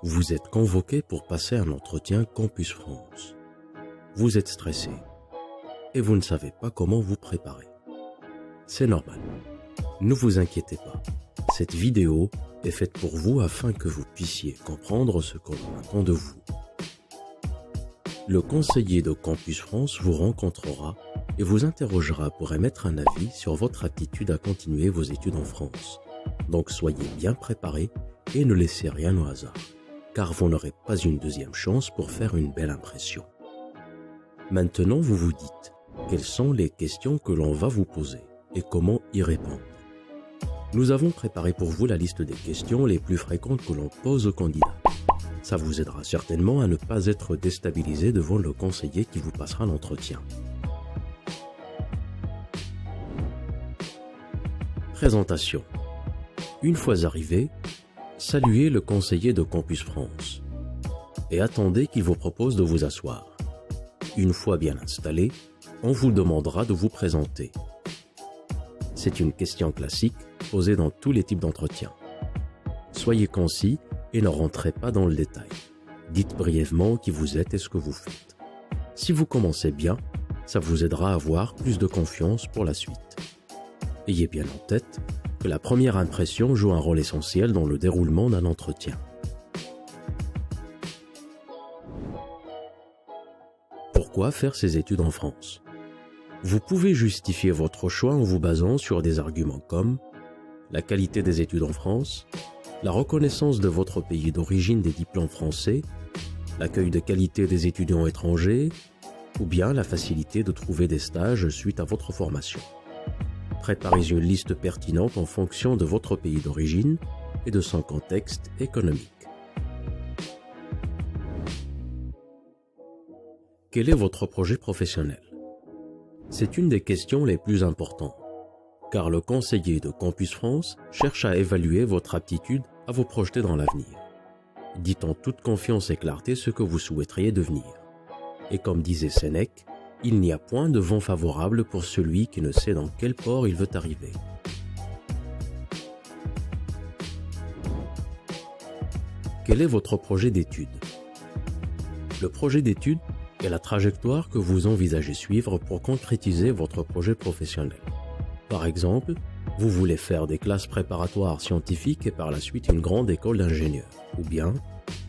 Vous êtes convoqué pour passer un entretien Campus France. Vous êtes stressé et vous ne savez pas comment vous préparer. C'est normal. Ne vous inquiétez pas. Cette vidéo est faite pour vous afin que vous puissiez comprendre ce qu'on attend de vous. Le conseiller de Campus France vous rencontrera et vous interrogera pour émettre un avis sur votre aptitude à continuer vos études en France. Donc soyez bien préparés et ne laissez rien au hasard, car vous n'aurez pas une deuxième chance pour faire une belle impression. Maintenant, vous vous dites, quelles sont les questions que l'on va vous poser et comment y répondre. Nous avons préparé pour vous la liste des questions les plus fréquentes que l'on pose aux candidats. Ça vous aidera certainement à ne pas être déstabilisé devant le conseiller qui vous passera l'entretien. Présentation. Une fois arrivé, saluez le conseiller de Campus France et attendez qu'il vous propose de vous asseoir. Une fois bien installé, on vous demandera de vous présenter. C'est une question classique posée dans tous les types d'entretiens. Soyez concis et ne rentrez pas dans le détail. Dites brièvement qui vous êtes et ce que vous faites. Si vous commencez bien, ça vous aidera à avoir plus de confiance pour la suite. Ayez bien en tête que la première impression joue un rôle essentiel dans le déroulement d'un entretien. Pourquoi faire ses études en France ? Vous pouvez justifier votre choix en vous basant sur des arguments comme la qualité des études en France, la reconnaissance de votre pays d'origine des diplômes français, l'accueil de qualité des étudiants étrangers, ou bien la facilité de trouver des stages suite à votre formation. Préparez une liste pertinente en fonction de votre pays d'origine et de son contexte économique. Quel est votre projet professionnel ? C'est une des questions les plus importantes, car le conseiller de Campus France cherche à évaluer votre aptitude à vous projeter dans l'avenir. Dites en toute confiance et clarté ce que vous souhaiteriez devenir. Et comme disait Sénèque, il n'y a point de vent favorable pour celui qui ne sait dans quel port il veut arriver. Quel est votre projet d'études ? Le projet d'études est la trajectoire que vous envisagez suivre pour concrétiser votre projet professionnel. Par exemple, vous voulez faire des classes préparatoires scientifiques et par la suite une grande école d'ingénieurs, ou bien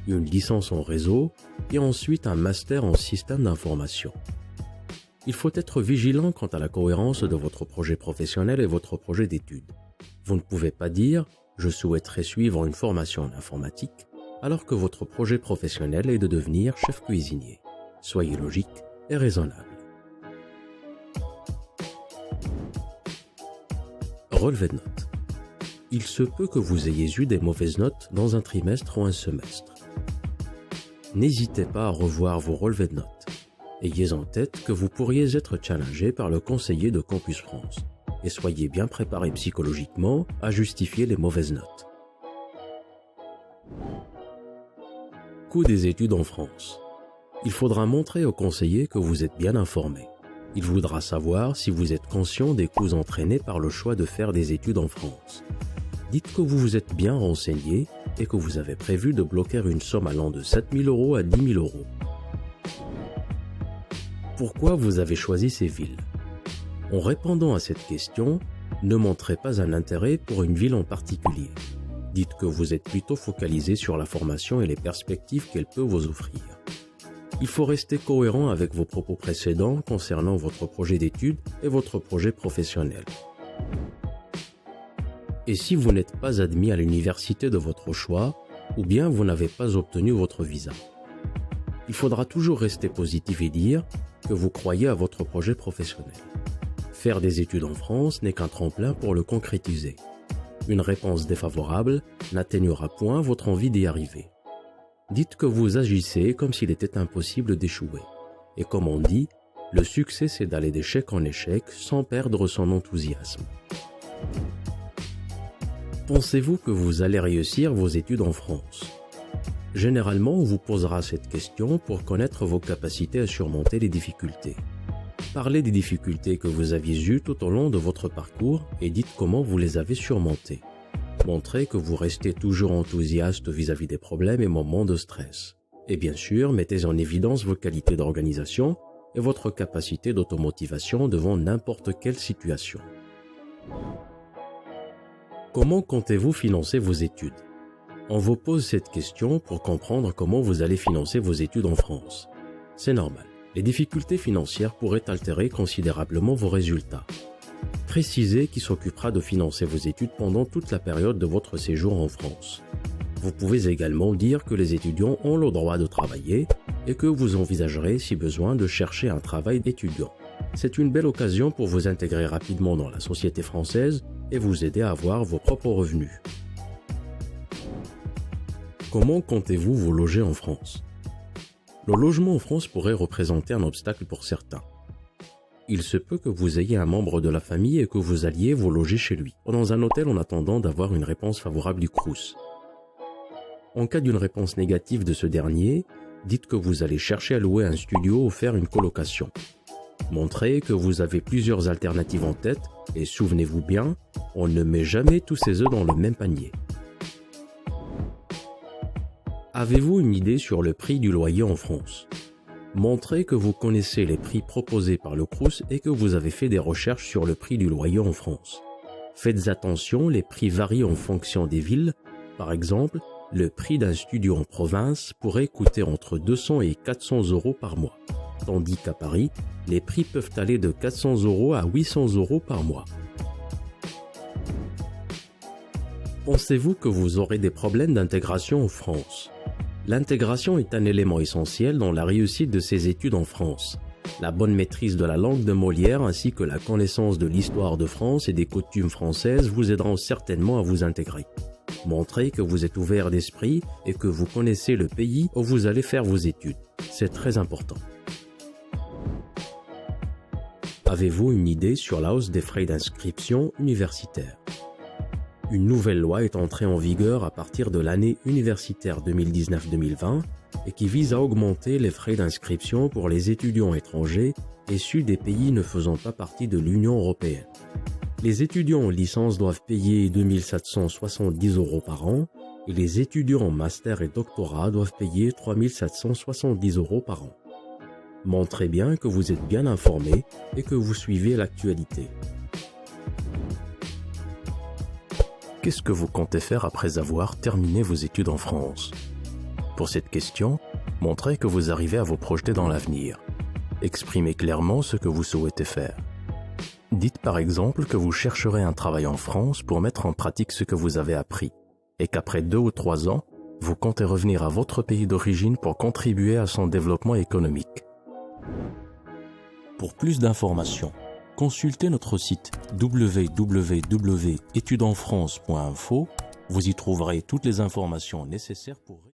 une licence en réseau et ensuite un master en système d'information. Il faut être vigilant quant à la cohérence de votre projet professionnel et votre projet d'études. Vous ne pouvez pas dire « je souhaiterais suivre une formation en informatique » alors que votre projet professionnel est de devenir chef cuisinier. Soyez logique et raisonnable. Relevé de notes. Il se peut que vous ayez eu des mauvaises notes dans un trimestre ou un semestre. N'hésitez pas à revoir vos relevés de notes. Ayez en tête que vous pourriez être challengé par le conseiller de Campus France et soyez bien préparé psychologiquement à justifier les mauvaises notes. Coût des études en France. Il faudra montrer au conseiller que vous êtes bien informé. Il voudra savoir si vous êtes conscient des coûts entraînés par le choix de faire des études en France. Dites que vous vous êtes bien renseigné et que vous avez prévu de bloquer une somme allant de 7 000 € à 10 000 €. Pourquoi vous avez choisi ces villes ? En répondant à cette question, ne montrez pas un intérêt pour une ville en particulier. Dites que vous êtes plutôt focalisé sur la formation et les perspectives qu'elle peut vous offrir. Il faut rester cohérent avec vos propos précédents concernant votre projet d'études et votre projet professionnel. Et si vous n'êtes pas admis à l'université de votre choix, ou bien vous n'avez pas obtenu votre visa, il faudra toujours rester positif et dire que vous croyez à votre projet professionnel. Faire des études en France n'est qu'un tremplin pour le concrétiser. Une réponse défavorable n'atténuera point votre envie d'y arriver. Dites que vous agissez comme s'il était impossible d'échouer. Et comme on dit, le succès c'est d'aller d'échec en échec sans perdre son enthousiasme. Pensez-vous que vous allez réussir vos études en France ? Généralement, on vous posera cette question pour connaître vos capacités à surmonter les difficultés. Parlez des difficultés que vous aviez eues tout au long de votre parcours et dites comment vous les avez surmontées. Montrez que vous restez toujours enthousiaste vis-à-vis des problèmes et moments de stress. Et bien sûr, mettez en évidence vos qualités d'organisation et votre capacité d'automotivation devant n'importe quelle situation. Comment comptez-vous financer vos études? On vous pose cette question pour comprendre comment vous allez financer vos études en France. C'est normal. Les difficultés financières pourraient altérer considérablement vos résultats. Précisez qui s'occupera de financer vos études pendant toute la période de votre séjour en France. Vous pouvez également dire que les étudiants ont le droit de travailler et que vous envisagerez, si besoin, de chercher un travail d'étudiant. C'est une belle occasion pour vous intégrer rapidement dans la société française et vous aider à avoir vos propres revenus. Comment comptez-vous vous loger en France? Le logement en France pourrait représenter un obstacle pour certains. Il se peut que vous ayez un membre de la famille et que vous alliez vous loger chez lui, ou dans un hôtel en attendant d'avoir une réponse favorable du Crous. En cas d'une réponse négative de ce dernier, dites que vous allez chercher à louer un studio ou faire une colocation. Montrez que vous avez plusieurs alternatives en tête et souvenez-vous bien, on ne met jamais tous ses œufs dans le même panier. Avez-vous une idée sur le prix du loyer en France? Montrez que vous connaissez les prix proposés par le Crous et que vous avez fait des recherches sur le prix du loyer en France. Faites attention, les prix varient en fonction des villes. Par exemple, le prix d'un studio en province pourrait coûter entre 200 et 400 € par mois, tandis qu'à Paris, les prix peuvent aller de 400 € à 800 € par mois. Pensez-vous que vous aurez des problèmes d'intégration en France? L'intégration est un élément essentiel dans la réussite de ses études en France. La bonne maîtrise de la langue de Molière ainsi que la connaissance de l'histoire de France et des coutumes françaises vous aideront certainement à vous intégrer. Montrez que vous êtes ouvert d'esprit et que vous connaissez le pays où vous allez faire vos études. C'est très important. Avez-vous une idée sur la hausse des frais d'inscription universitaire? Une nouvelle loi est entrée en vigueur à partir de l'année universitaire 2019-2020 et qui vise à augmenter les frais d'inscription pour les étudiants étrangers issus des pays ne faisant pas partie de l'Union européenne. Les étudiants en licence doivent payer 2 770 € par an et les étudiants en master et doctorat doivent payer 3 770 € par an. Montrez bien que vous êtes bien informé et que vous suivez l'actualité. Qu'est-ce que vous comptez faire après avoir terminé vos études en France? Pour cette question, montrez que vous arrivez à vous projeter dans l'avenir. Exprimez clairement ce que vous souhaitez faire. Dites par exemple que vous chercherez un travail en France pour mettre en pratique ce que vous avez appris et qu'après 2 ou 3 ans, vous comptez revenir à votre pays d'origine pour contribuer à son développement économique. Pour plus d'informations, consultez notre site www.etudesenfrance.info. Vous y trouverez toutes les informations nécessaires pour